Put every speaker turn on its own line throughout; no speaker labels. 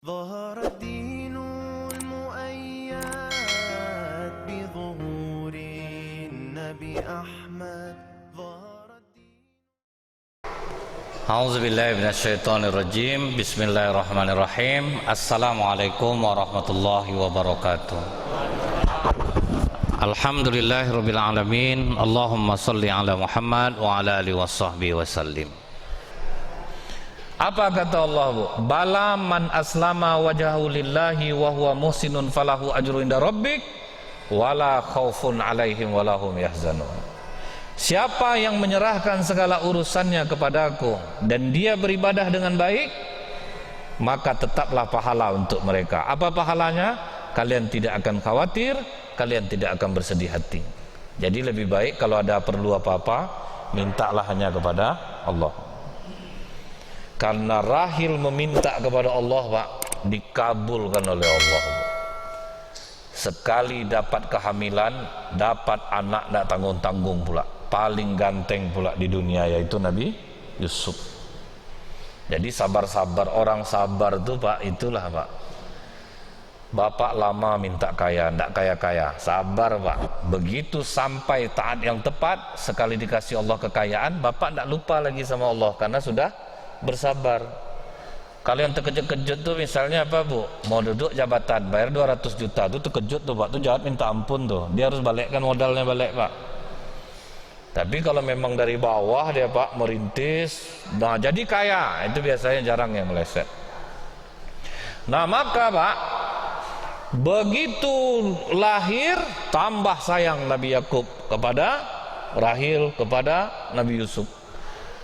ظهر الدين المؤيد بظهور النبي أحمد ظهر الدين.
أعوذ بالله من الشيطان الرجيم. بسم الله الرحمن الرحيم. Assalamualaikum warahmatullahi wabarakatuh. Alhamdulillahirabbil alamin. Allahumma shalli ala Muhammad wa ala alihi washabbihi wasallim. Apa kata Allah, Bu? Bala man aslama wajhahu lillahi wa huwa muhsinun falahu ajrun inda rabbik wala khaufun alaihim walahum yahzanun. Siapa yang menyerahkan segala urusannya kepadaku dan dia beribadah dengan baik, maka tetaplah pahala untuk mereka. Apa pahalanya? Kalian tidak akan khawatir, kalian tidak akan bersedih hati. Jadi lebih baik kalau ada perlu apa-apa, mintalah hanya kepada Allah. Karena rahil meminta kepada Allah, Pak, dikabulkan oleh Allah. Sekali dapat kehamilan, dapat anak tak tanggung-tanggung pula, paling ganteng pula di dunia, yaitu Nabi Yusuf. Jadi sabar-sabar, orang sabar tuh, Pak, itulah, Pak. Bapak lama minta kaya, ndak kaya-kaya, sabar, Pak. Begitu sampai taat yang tepat, sekali dikasih Allah kekayaan, Bapak ndak lupa lagi sama Allah karena sudah bersabar. Kalau yang terkejut-kejut tuh misalnya apa, Bu? Mau duduk jabatan, bayar 200 juta, tuh terkejut tuh, Pak. Tuh jahat minta ampun tuh. Dia harus balikkan modalnya balik, Pak. Tapi kalau memang dari bawah dia, Pak, merintis, nah jadi kaya, itu biasanya jarang yang meleset. Nah, maka, Pak, begitu lahir, tambah sayang Nabi Yakub kepada Rahil, kepada Nabi Yusuf.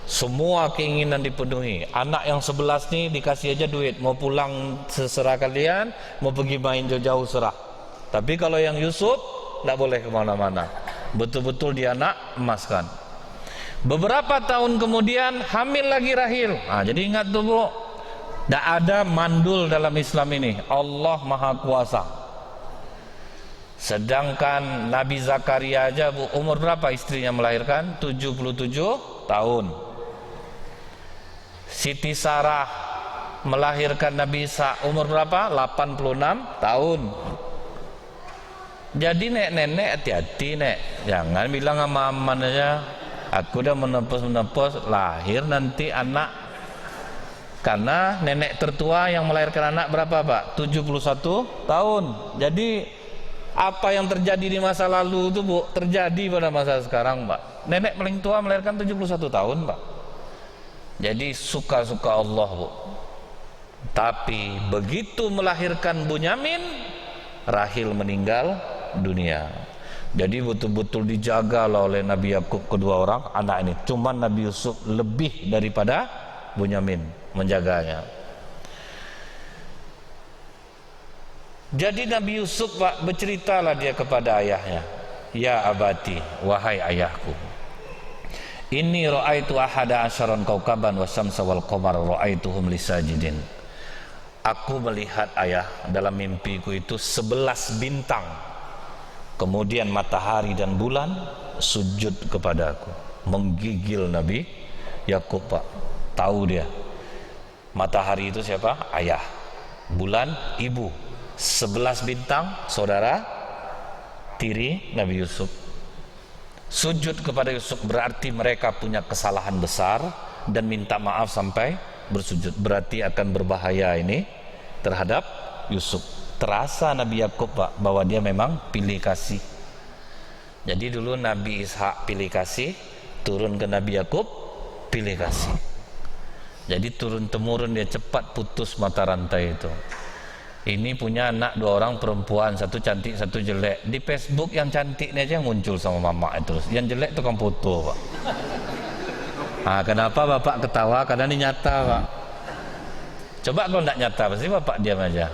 Semua keinginan dipenuhi. Anak yang 11 nih dikasih aja duit, mau pulang seserah kalian, mau pergi main jauh-jauh serah. Tapi kalau yang Yusuf tidak boleh kemana-mana, betul-betul dia nak emaskan. Beberapa tahun kemudian hamil lagi Rahil. Nah, jadi ingat tuh, Bu, tidak ada mandul dalam Islam ini. Allah Maha Kuasa. Sedangkan Nabi Zakaria aja, Bu, umur berapa istrinya melahirkan? 77 tahun. Siti Sarah melahirkan Nabi Isa umur berapa? 86 tahun. Jadi nenek-nenek hati-hati, Nek. Jangan bilang sama aman aja, aku udah menepus lahir nanti anak. Karena nenek tertua yang melahirkan anak berapa, Pak? 71 tahun. Jadi apa yang terjadi di masa lalu itu, Bu, terjadi pada masa sekarang, Pak. Nenek paling tua melahirkan 71 tahun, Pak. Jadi suka-suka Allah, Bu. Tapi begitu melahirkan Bunyamin, Rahil meninggal dunia. Jadi betul-betul dijaga oleh Nabi Yakub kedua orang anak ini. Cuman Nabi Yusuf lebih daripada Bunyamin menjaganya. Jadi Nabi Yusuf, Pak, berceritalah dia kepada ayahnya, "Ya abati, wahai ayahku, inni ra'aitu ahada asyaron kaukaban wasyamsa wal qamar ra'aituhum lisajidin." Aku melihat, ayah, dalam mimpiku itu 11 bintang, kemudian matahari dan bulan sujud kepadaku. Menggigil Nabi Yakub, Pak. Tahu dia matahari itu siapa? Ayah. Bulan ibu. 11 bintang saudara tiri Nabi Yusuf. Sujud kepada Yusuf berarti mereka punya kesalahan besar dan minta maaf sampai bersujud. Berarti akan berbahaya ini terhadap Yusuf. Terasa Nabi Yakub, Pak, bahwa dia memang pilih kasih. Jadi dulu Nabi Ishak pilih kasih, turun ke Nabi Yakub pilih kasih. Jadi turun-temurun dia cepat putus mata rantai itu. Ini punya anak 2 orang perempuan, satu cantik satu jelek. Di Facebook yang cantik ini aja yang muncul sama mama itu, yang jelek tukang foto, Pak. Nah, kenapa Bapak ketawa? Karena ini nyata, Pak. Coba kalau tidak nyata, pasti Bapak diam aja.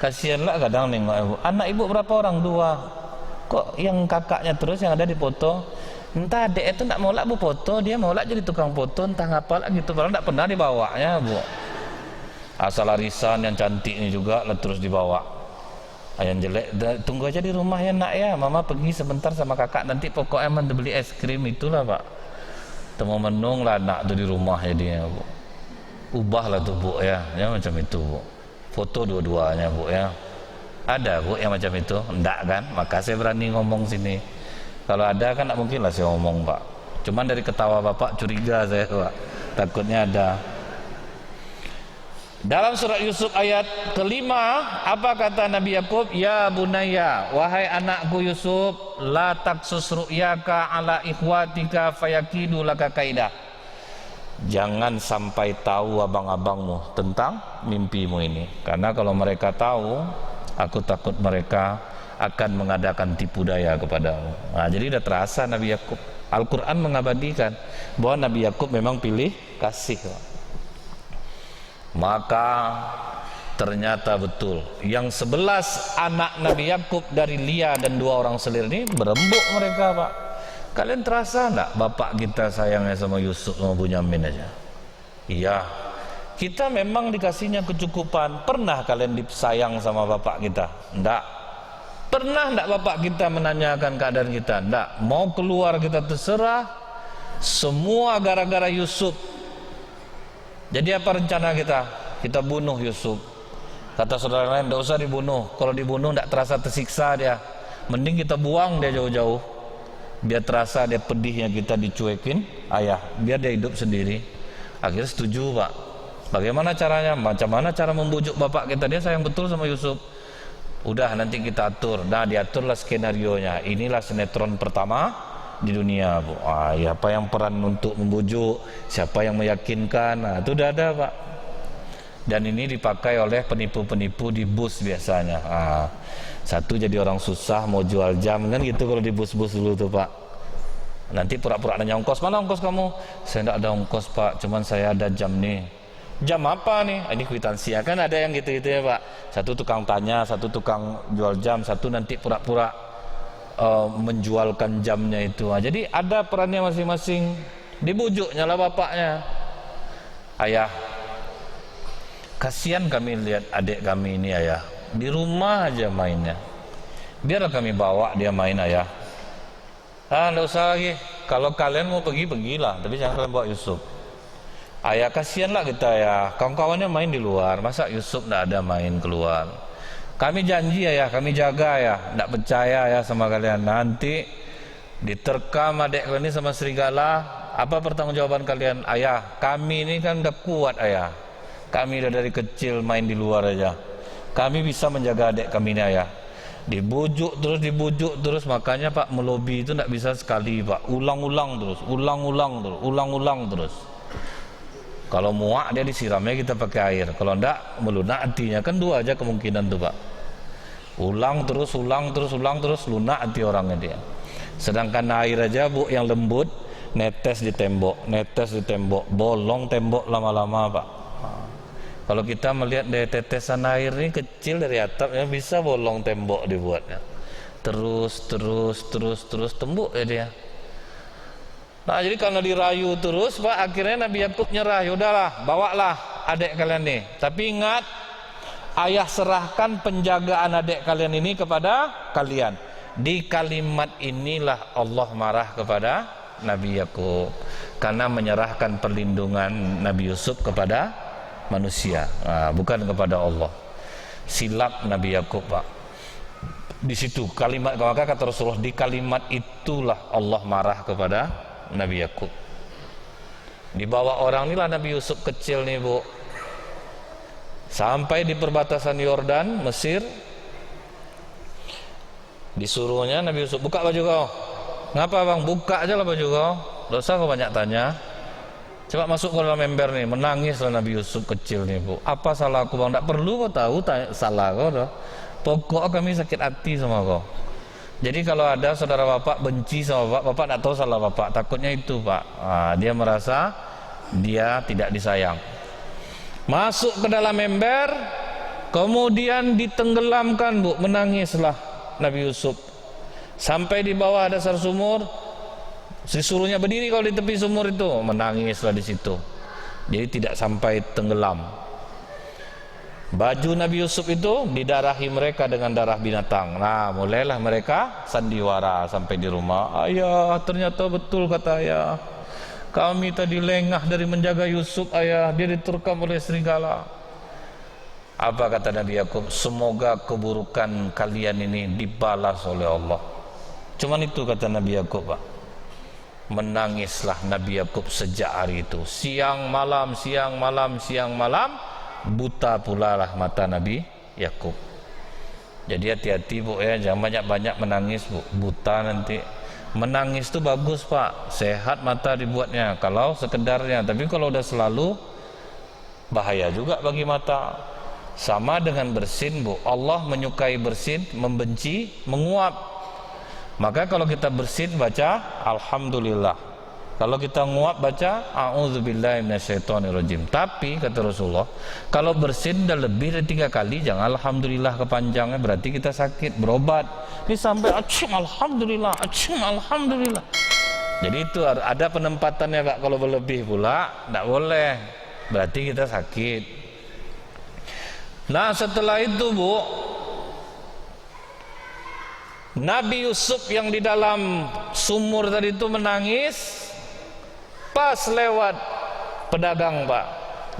Kasihanlah kadang nengok ibu. Anak ibu berapa orang? 2. Kok yang kakaknya terus yang ada di foto? Entah adek itu tidak mau lah Bu foto, dia mau lah jadi tukang foto, entah ngapa lah gitu. Padahal tidak pernah dibawanya, Bu. Asal arisan yang cantik ini juga lah terus dibawa. Yang jelek, tunggu aja di rumah ya, Nak, ya. Mama pergi sebentar sama kakak, nanti pokoknya man beli es krim itulah, Pak. Temu menung lah anak tuh di rumah jadinya, Bu. Ubahlah tuh, Bu, ya macam itu, Bu. foto dua-duanya Bu ya. Ada Bu yang macam itu? Enggak kan? Maka saya berani ngomong sini. Kalau ada kan enggak mungkin lah saya ngomong Pak. Cuman dari ketawa Bapak curiga saya Pak. Takutnya ada. Dalam surat Yusuf ayat kelima, apa kata Nabi Yakub? Ya bunayya, wahai anakku Yusuf, la taksus ru'yaka ala ikhwatika fayakidu laka kaidah. Jangan sampai tahu abang-abangmu tentang mimpimu ini, karena kalau mereka tahu, aku takut mereka akan mengadakan tipu daya kepadamu. Nah, jadi sudah terasa Nabi Yakub. Al-Quran mengabadikan bahwa Nabi Yakub memang pilih kasih. Maka ternyata betul yang 11 anak Nabi Yakub dari Lia dan 2 orang selir ini berembuk mereka Pak. Kalian terasa enggak bapak kita sayangnya sama Yusuf sama Bunyamin aja? Iya, kita memang dikasihnya kecukupan. Pernah kalian disayang sama bapak kita? Enggak. Pernah enggak bapak kita menanyakan keadaan kita? Enggak. Mau keluar kita terserah. Semua gara-gara Yusuf. Jadi apa rencana kita? Kita bunuh Yusuf. Kata saudara lain, tidak usah dibunuh. Kalau dibunuh tidak terasa tersiksa dia. Mending kita buang dia jauh-jauh. Biar terasa dia pedihnya kita dicuekin ayah. Biar dia hidup sendiri. Akhirnya setuju Pak. Bagaimana caranya? Macam mana cara membujuk bapak kita? Dia sayang betul sama Yusuf. Udah nanti kita atur. Nah diaturlah skenario-nya. Inilah sinetron pertama di dunia Bu. Ya, apa yang peran untuk membujuk, siapa yang meyakinkan, nah, itu udah ada Pak. Dan ini dipakai oleh penipu-penipu di bus biasanya. Satu jadi orang susah mau jual jam kan gitu kalau di bus-bus dulu tuh Pak. Nanti pura-pura nanya ongkos, mana ongkos kamu? Saya tidak ada ongkos Pak, cuman saya ada jam nih. Jam apa nih? Ini kwitansi ya kan ada yang gitu-gitu ya Pak. Satu tukang tanya, satu tukang jual jam, satu nanti pura-pura menjualkan jamnya itu. Jadi ada perannya masing-masing. Dibujuknya lah bapaknya. Ayah, kasihan kami lihat adik kami ini ayah. Di rumah aja mainnya. Biarlah kami bawa dia main ayah. Enggak usah lagi. Kalau kalian mau pergi, pergilah. Tapi jangan kalian bawa Yusuf. Ayah, kasihanlah kita ya. Kawan-kawannya main di luar. Masa Yusuf enggak ada main keluar? Kami janji ya, kami jaga ya. Tidak percaya ya sama kalian. Nanti diterkam adik kalian ini sama serigala. Apa pertanggungjawaban kalian? Ayah, kami ini kan udah kuat ayah. Kami udah dari kecil main di luar aja. Kami bisa menjaga adik kami ini ayah. Dibujuk terus. Makanya Pak melobi itu tidak bisa sekali Pak. Ulang-ulang terus. Ulang-ulang terus. Kalau muak dia disiramnya kita pakai air. Kalau enggak melunak hatinya. Kan 2 aja kemungkinan tuh Pak. Ulang terus, lunak hati orangnya dia. Sedangkan air aja Bu yang lembut, netes di tembok, bolong tembok lama-lama Pak. Kalau kita melihat dari tetesan air ini kecil dari atap ya bisa bolong tembok dibuatnya. Terus tembok ya dia. Nah jadi karena dirayu terus Pak, akhirnya Nabi Yakub nyerah. Yaudahlah, bawalah adik kalian nih. Tapi ingat, ayah serahkan penjagaan adik kalian ini kepada kalian. Di kalimat inilah Allah marah kepada Nabi Yakub karena menyerahkan perlindungan Nabi Yusuf kepada manusia, bukan kepada Allah. Silap Nabi Yakub Pak. Di situ kalimat, maka kata Rasulullah, di kalimat itulah Allah marah kepada Nabi Yakub. Di bawah orang inilah Nabi Yusuf kecil nih Bu. Sampai di perbatasan Yordan, Mesir, disuruhnya Nabi Yusuf, buka baju kau. Ngapa bang? Buka aja lah baju kau. Tidak usah kau banyak tanya. Coba masuk ke dalam ember nih. Menangislah Nabi Yusuf kecil nih Bu. Apa salah aku bang? Tidak perlu kau tahu salah kau dah. Pokok kami sakit hati sama kau. Jadi kalau ada saudara bapak benci sama bapak tidak tahu salah bapak. Takutnya itu Pak. Dia merasa dia tidak disayang. Masuk ke dalam ember, kemudian ditenggelamkan Bu. Menangislah Nabi Yusuf. Sampai di bawah dasar sumur, disuruhnya berdiri kalau di tepi sumur itu, menangislah di situ. Jadi tidak sampai tenggelam. Baju Nabi Yusuf itu didarahi mereka dengan darah binatang. Nah, mulailah mereka sandiwara sampai di rumah. Ayah, ternyata betul kata ayah. Kami tadi lengah dari menjaga Yusuf ayah. Dia diterkam oleh serigala. Apa kata Nabi Yakub? Semoga keburukan kalian ini dibalas oleh Allah. Cuman itu kata Nabi Yakub, Pak. Menangislah Nabi Yakub sejak hari itu. Siang malam, siang malam, siang malam, buta pula lah mata Nabi Yakub. Jadi hati-hati Bu ya, jangan banyak-banyak menangis Bu. Buta nanti. Menangis itu bagus Pak, sehat mata dibuatnya kalau sekedarnya. Tapi kalau udah selalu, bahaya juga bagi mata. Sama dengan bersin Bu, Allah menyukai bersin, membenci menguap. Maka kalau kita bersin baca Alhamdulillah, kalau kita nguap baca A'udzubillahi minasyaitonirrajim. Tapi kata Rasulullah, kalau bersin udah lebih dari 3 kali jangan Alhamdulillah kepanjangnya, berarti kita sakit, berobat. Ini sampai acim Alhamdulillah, acim Alhamdulillah. Jadi itu ada penempatannya Pak. Kalau berlebih pula tidak boleh, berarti kita sakit. Nah setelah itu Bu, Nabi Yusuf yang di dalam sumur tadi itu menangis. Pas lewat pedagang Pak,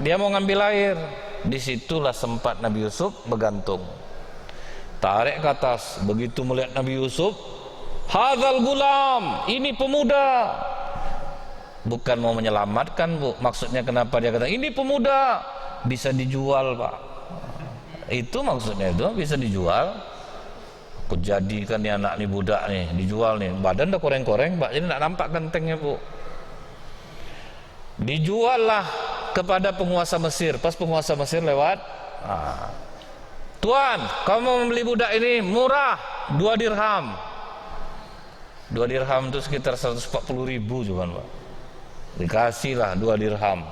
dia mau ngambil air. Disitulah sempat Nabi Yusuf bergantung, tarik ke atas. Begitu melihat Nabi Yusuf, hadzal gulam, ini pemuda. Bukan mau menyelamatkan Bu, maksudnya kenapa dia kata ini pemuda, bisa dijual Pak. Itu maksudnya, itu bisa dijual. Aku jadikan nih anak nih, budak nih, dijual nih. Badan udah koreng-koreng Pak, jadi tidak nampak gentengnya Bu. Dijual lah kepada penguasa Mesir. Pas penguasa Mesir lewat, Tuan, kamu mau membeli budak ini murah, 2 dirham. 2 dirham itu sekitar 140.000 cuman Pak. Dikasihlah 2 dirham.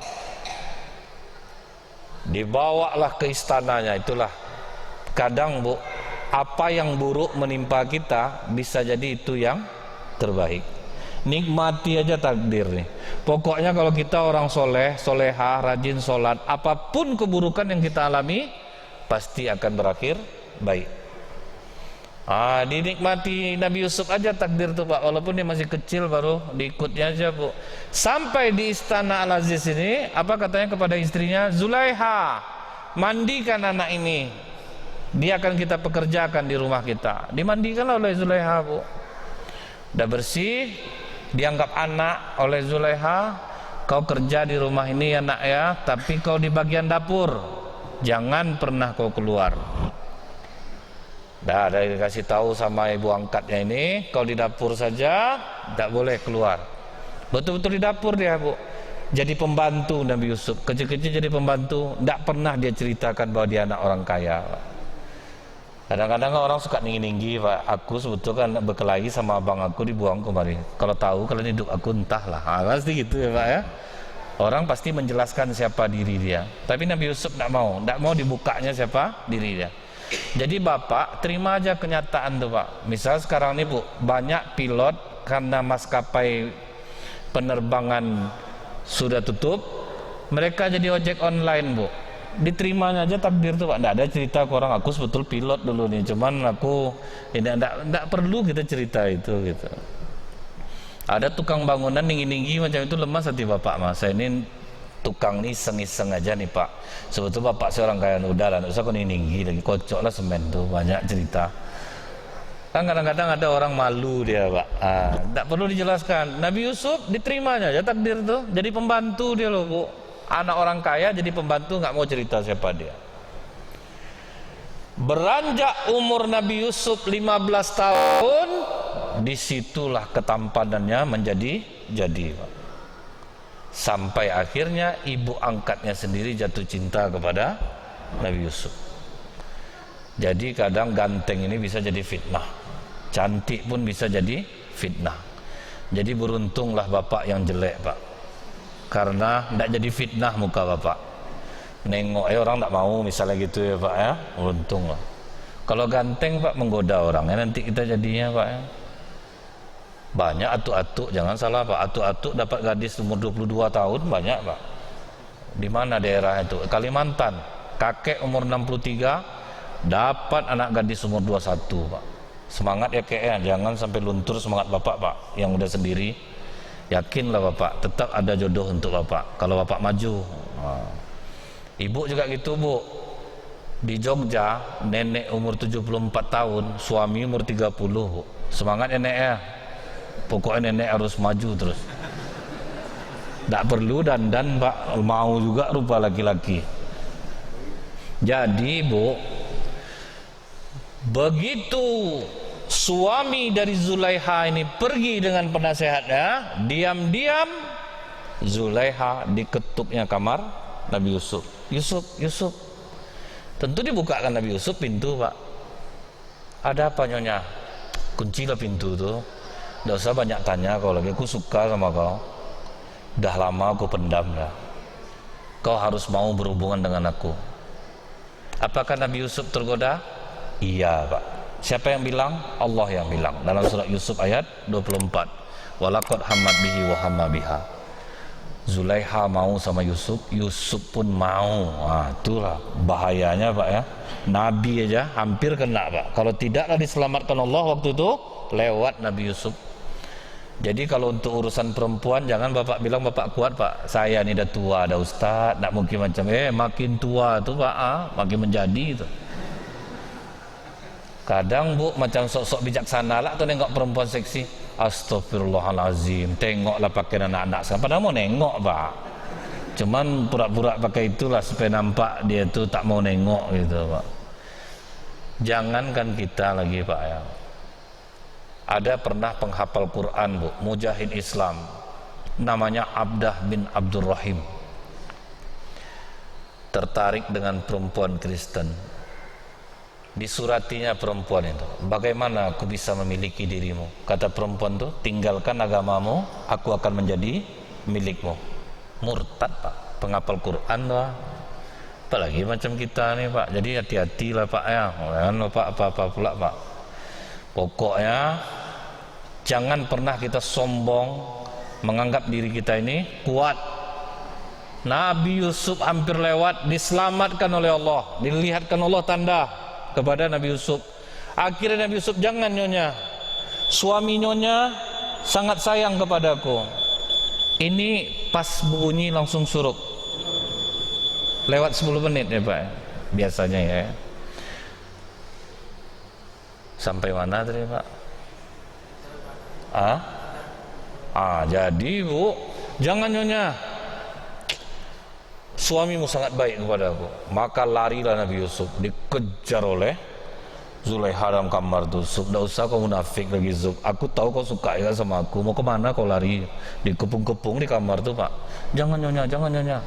Dibawalah ke istananya. Itulah kadang Bu, apa yang buruk menimpa kita bisa jadi itu yang terbaik. Nikmati aja takdir nih. Pokoknya kalau kita orang soleh, solehah, rajin sholat, apapun keburukan yang kita alami pasti akan berakhir baik. Dinikmati Nabi Yusuf aja takdir tuh Pak, walaupun dia masih kecil baru diikutnya aja Bu. Sampai di istana Al-Aziz ini, apa katanya kepada istrinya, Zulaiha, mandikan anak ini, dia akan kita pekerjakan di rumah kita. Dimandikanlah oleh Zulaiha Bu. Udah bersih, dianggap anak oleh Zulaiha. Kau kerja di rumah ini ya nak ya, tapi kau di bagian dapur, jangan pernah kau keluar. Dah dikasih tahu sama ibu angkatnya ini, kau di dapur saja, tidak boleh keluar. Betul-betul di dapur dia Bu. Jadi pembantu Nabi Yusuf, kecil-kecil jadi pembantu. Tidak pernah dia ceritakan bahwa dia anak orang kaya. Kadang-kadang orang suka tinggi-tinggi Pak, aku sebetulnya kan berkelahi sama abang aku, dibuang kemari. Kalau tahu kalian hidup aku entahlah. Pasti gitu ya Pak ya. Orang pasti menjelaskan siapa diri dia. Tapi Nabi Yusuf tidak mau dibukanya siapa diri dia. Jadi Bapak terima aja kenyataan tuh Pak. Misal sekarang ini Bu, banyak pilot karena maskapai penerbangan sudah tutup, mereka jadi ojek online Bu. Diterimanya aja takdir tuh Pak. Tidak ada cerita ke orang, aku sebetul pilot dulu nih, cuman aku ini tidak perlu kita cerita itu gitu. Ada tukang bangunan tinggi-tinggi macam itu, lemas hati Bapak Mas. Saya ini tukang nih iseng-iseng aja nih Pak. Sebetulnya Bapak seorang kaya, udah lah, nggak usah kau tinggi lagi, kocok lah semen tuh, banyak cerita. Kan kadang-kadang ada orang malu dia Pak. Tidak perlu dijelaskan. Nabi Yusuf diterimanya ya takdir tuh, jadi pembantu dia loh Bu. Anak orang kaya jadi pembantu, nggak mau cerita siapa dia. Beranjak umur Nabi Yusuf 15 tahun, disitulah ketampanannya jadi Pak. Sampai akhirnya ibu angkatnya sendiri jatuh cinta kepada Nabi Yusuf. Jadi kadang ganteng ini bisa jadi fitnah, cantik pun bisa jadi fitnah. Jadi beruntunglah bapak yang jelek Pak, karena tidak jadi fitnah muka bapak. Nengok orang tidak mau misalnya gitu ya Pak ya, beruntung lah. Kalau ganteng Pak menggoda orang ya, nanti kita jadinya Pak ya. Banyak atuk-atuk, jangan salah Pak, atuk-atuk dapat gadis umur 22 tahun banyak Pak. Di mana daerah itu? Kalimantan. Kakek umur 63 dapat anak gadis umur 21 Pak. Semangat ya kayaknya, jangan sampai luntur semangat Bapak Pak yang udah sendiri. Yakinlah Bapak, tetap ada jodoh untuk Bapak kalau Bapak maju. Ibu juga gitu Bu. Di Jogja, nenek umur 74 tahun, suami umur 30. Semangat neneknya. Pokoknya nenek harus maju terus. Tak perlu dandan, Pak, mau juga rupa laki-laki. Jadi, Bu, begitu suami dari Zulaiha ini pergi dengan penasehatnya, diam-diam Zulaiha diketuknya kamar Nabi Yusuf. Yusuf. Tentu dibukakan Nabi Yusuf pintu, Pak. Ada apa, Nyonya? Kuncilah pintu tuh. Nggak usah banyak tanya kau lagi, aku suka sama kau. Udah lama aku pendam dah. Kau harus mau berhubungan dengan aku. Apakah Nabi Yusuf tergoda? Iya, Pak. Siapa yang bilang? Allah yang bilang. Dalam surat Yusuf ayat 24. Walaqad hammat bihi wa hamma biha. Zulaiha mau sama Yusuf, Yusuf pun mau. Itulah bahayanya, Pak ya. Nabi aja hampir kena, Pak. Kalau tidaklah diselamatkan Allah waktu itu, lewat Nabi Yusuf. Jadi kalau untuk urusan perempuan, jangan Bapak bilang Bapak kuat, Pak. Saya ini dah tua, dah ustaz, tak mungkin macam makin tua tu, Pak, makin menjadi tu. Kadang, Bu, macam sok-sok bijaksana lah tu nengok perempuan seksi. Astagfirullahalazim, tengoklah pakaian anak-anak sekarang. Padahal mau nengok, Pak. Cuman pura-pura pakai itulah supaya nampak dia tu tak mau nengok gitu, Pak. Jangankan kita lagi, Pak ya. Ada pernah penghafal Quran, Bu, mujahid Islam, namanya Abdah bin Abdurrahim, tertarik dengan perempuan Kristen. Disuratinya perempuan itu, bagaimana aku bisa memiliki dirimu? Kata perempuan itu, tinggalkan agamamu, aku akan menjadi milikmu. Murtad, Pak, penghafal Quran lah. Apalagi macam kita nih, Pak. Jadi hati-hatilah, Pak ya. Jangan Pak apa-apa pula, Pak. Pokoknya jangan pernah kita sombong menganggap diri kita ini kuat. Nabi Yusuf hampir lewat, diselamatkan oleh Allah, dilihatkan Allah tanda kepada Nabi Yusuf. Akhirnya Nabi Yusuf, jangan Nyonya, suami Nyonya sangat sayang kepadaku. Ini pas bunyi langsung suruh lewat 10 menit ya, Pak, biasanya ya. Sampai mana tadi, Pak? Jadi, Bu, jangan Nyonya, suamimu sangat baik kepada aku. Maka larilah Nabi Yusuf, dikejar oleh Zulaiha dalam kamar tu. Yusuf, tak usah kau munafik lagi, Yusuf. Aku tahu kau suka ya sama aku. Mau kemana kau lari? Dikepung-kepung di kamar tu, Pak. Jangan Nyonya, jangan Nyonya.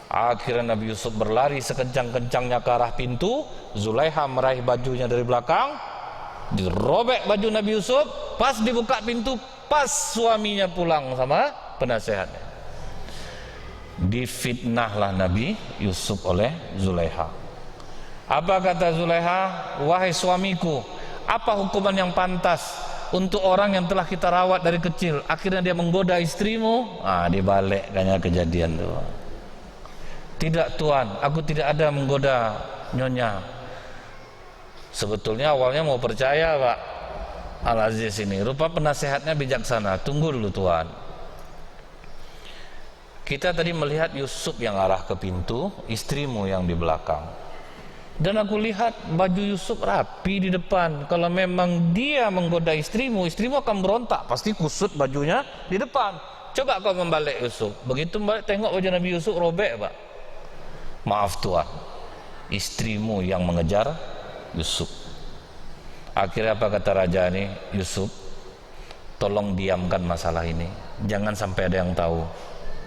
Akhirnya Nabi Yusuf berlari sekencang-kencangnya ke arah pintu. Zulaiha meraih bajunya dari belakang, dirobek baju Nabi Yusuf. Pas dibuka pintu, pas suaminya pulang sama penasehatnya. Difitnahlah Nabi Yusuf oleh Zulaiha. Apa kata Zulaiha? Wahai suamiku, apa hukuman yang pantas untuk orang yang telah kita rawat dari kecil, akhirnya dia menggoda istrimu? Dibalik kayaknya kejadian itu. Tidak Tuan, aku tidak ada menggoda Nyonya. Sebetulnya awalnya mau percaya, Pak Al-Aziz ini. Rupa penasehatnya bijaksana. Tunggu dulu Tuan. Kita tadi melihat Yusuf yang arah ke pintu, istrimu yang di belakang. Dan aku lihat baju Yusuf rapi di depan. Kalau memang dia menggoda istrimu, istrimu akan berontak. Pasti kusut bajunya di depan. Coba kau membalik Yusuf. Begitu membalik, tengok baju Nabi Yusuf robek, Pak. Maaf Tuan, istrimu yang mengejar Yusuf. Akhirnya apa kata raja ini? Yusuf, tolong diamkan masalah ini. Jangan sampai ada yang tahu.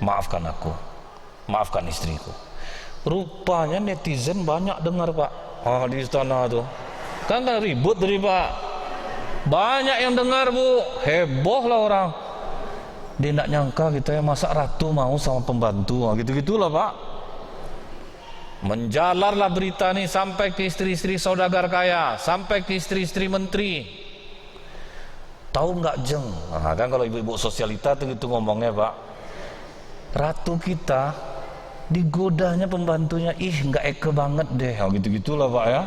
Maafkan aku, maafkan istriku. Rupanya netizen banyak dengar, Pak. Di istana tuh kan ribut tadi, Pak. Banyak yang dengar, Bu. Heboh lah orang. Dia tidak nyangka gitu ya, masa ratu mau sama pembantu. Gitu-gitulah, Pak. Menjalarlah berita ini sampai ke istri-istri saudagar kaya, sampai ke istri-istri menteri. Tahu nggak Jeng? Kan kalau ibu-ibu sosialita tuh gitu ngomongnya, Pak. Ratu kita digodanya pembantunya, nggak eke banget deh. Gitu-gitulah, Pak ya.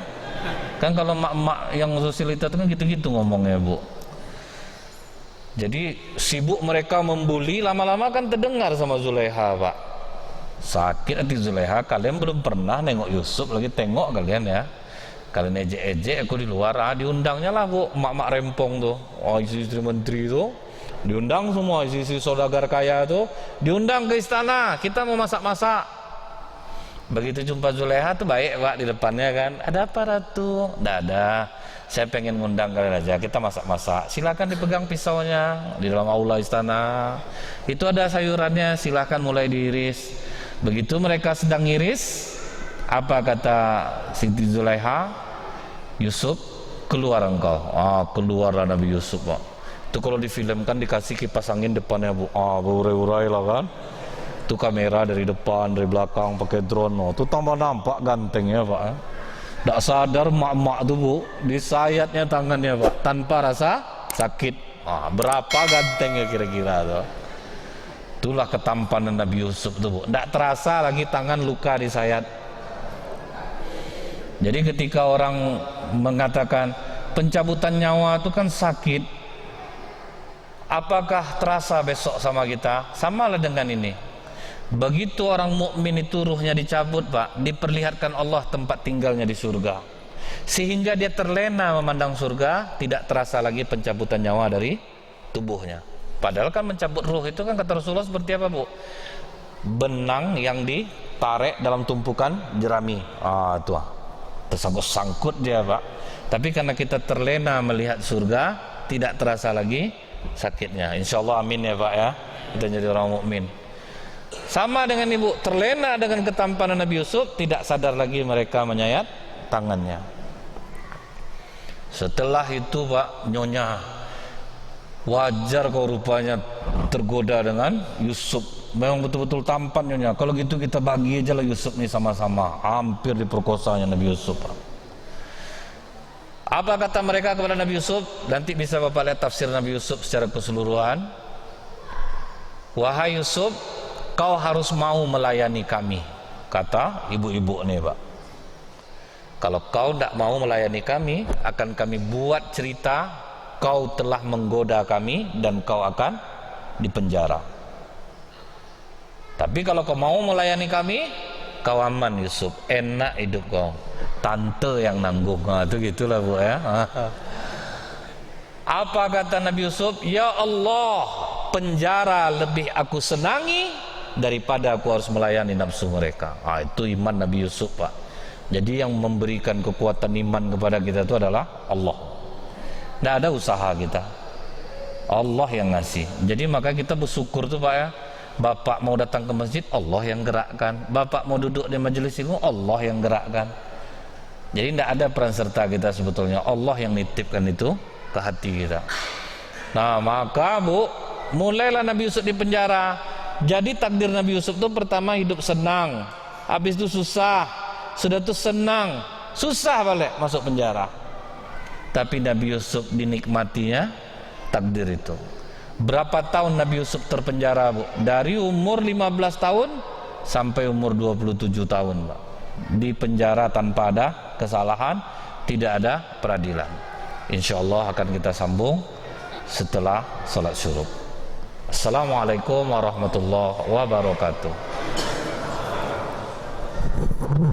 Kan kalau mak-mak yang sosialita itu kan gitu-gitu ngomongnya, Bu. Jadi sibuk mereka membuli, lama-lama kan terdengar sama Zulaiha, Pak. Sakit hati Zulaiha. Kalian belum pernah nengok Yusuf, lagi tengok kalian ya. Kalian ejek-ejek aku di luar, diundangnya lah bu, mak-mak rempong tuh, istri-istri menteri tuh, diundang semua, istri-istri saudagar kaya tuh, diundang ke istana, kita mau masak-masak. Begitu jumpa Zulaiha tuh baik pak di depannya kan, ada apa Ratu? Nggak ada, saya pengen ngundang kalian aja, kita masak-masak. Silakan dipegang pisaunya di dalam aula istana. Itu ada sayurannya, silakan mulai diiris. Begitu mereka sedang ngiris, apa kata Siti Zulaiha? Yusuf, keluar engkau. Keluarlah Nabi Yusuf pak. Itu kalau difilmkan dikasih kipas angin depannya bu, berurai-urai lah kan. Itu kamera dari depan, dari belakang pakai drone. Itu tambah nampak gantengnya pak. Tak sadar mak-mak tuh bu, disayatnya tangannya pak, tanpa rasa sakit. Berapa gantengnya kira-kira tuh. Itulah ketampanan Nabi Yusuf tuh bu. Tak terasa lagi tangan luka disayat. Jadi ketika orang mengatakan pencabutan nyawa itu kan sakit, apakah terasa besok sama kita? Samalah dengan ini. Begitu orang mukmin itu ruhnya dicabut pak, diperlihatkan Allah tempat tinggalnya di surga, sehingga dia terlena memandang surga, tidak terasa lagi pencabutan nyawa dari tubuhnya. Padahal kan mencabut ruh itu kan kata Rasulullah seperti apa bu? Benang yang ditarik dalam tumpukan jerami. Tersangkut dia pak. Tapi karena kita terlena melihat surga, tidak terasa lagi sakitnya. Insya Allah amin ya pak ya, kita jadi orang mukmin. Sama dengan ibu, terlena dengan ketampanan Nabi Yusuf, tidak sadar lagi mereka menyayat tangannya. Setelah itu pak, nyonya, wajar kau rupanya tergoda dengan Yusuf. Memang betul-betul tampan nyonya. Kalau gitu kita bagi aja lah Yusuf nih sama-sama. Hampir diperkosanya Nabi Yusuf. Apa kata mereka kepada Nabi Yusuf? Nanti bisa bapak lihat tafsir Nabi Yusuf secara keseluruhan. Wahai Yusuf, kau harus mau melayani kami. Kata ibu-ibu nih pak. Kalau kau tidak mau melayani kami, akan kami buat cerita kau telah menggoda kami dan kau akan dipenjara. Tapi kalau kau mau melayani kami, kau aman Yusuf, enak hidup kau, tante yang nanggung. Itu gitulah bu ya. Apa kata Nabi Yusuf? Ya Allah, penjara lebih aku senangi daripada aku harus melayani nafsu mereka. Itu iman Nabi Yusuf pak. Jadi yang memberikan kekuatan iman kepada kita itu adalah Allah. Tidak ada usaha kita, Allah yang ngasih. Jadi maka kita bersyukur tuh pak ya. Bapak mau datang ke masjid, Allah yang gerakkan. Bapak mau duduk di majelis ilmu, Allah yang gerakkan. Jadi tidak ada peran serta kita sebetulnya, Allah yang nitipkan itu ke hati kita. Nah maka bu, mulailah Nabi Yusuf di penjara. Jadi takdir Nabi Yusuf itu pertama hidup senang, habis itu susah, sudah itu senang, susah balik masuk penjara. Tapi Nabi Yusuf dinikmatinya takdir itu. Berapa tahun Nabi Yusuf terpenjara bu? Dari umur 15 tahun sampai umur 27 tahun Pak. Di penjara tanpa ada kesalahan, tidak ada peradilan. Insya Allah akan kita sambung setelah salat syuruk. Assalamualaikum warahmatullahi wabarakatuh.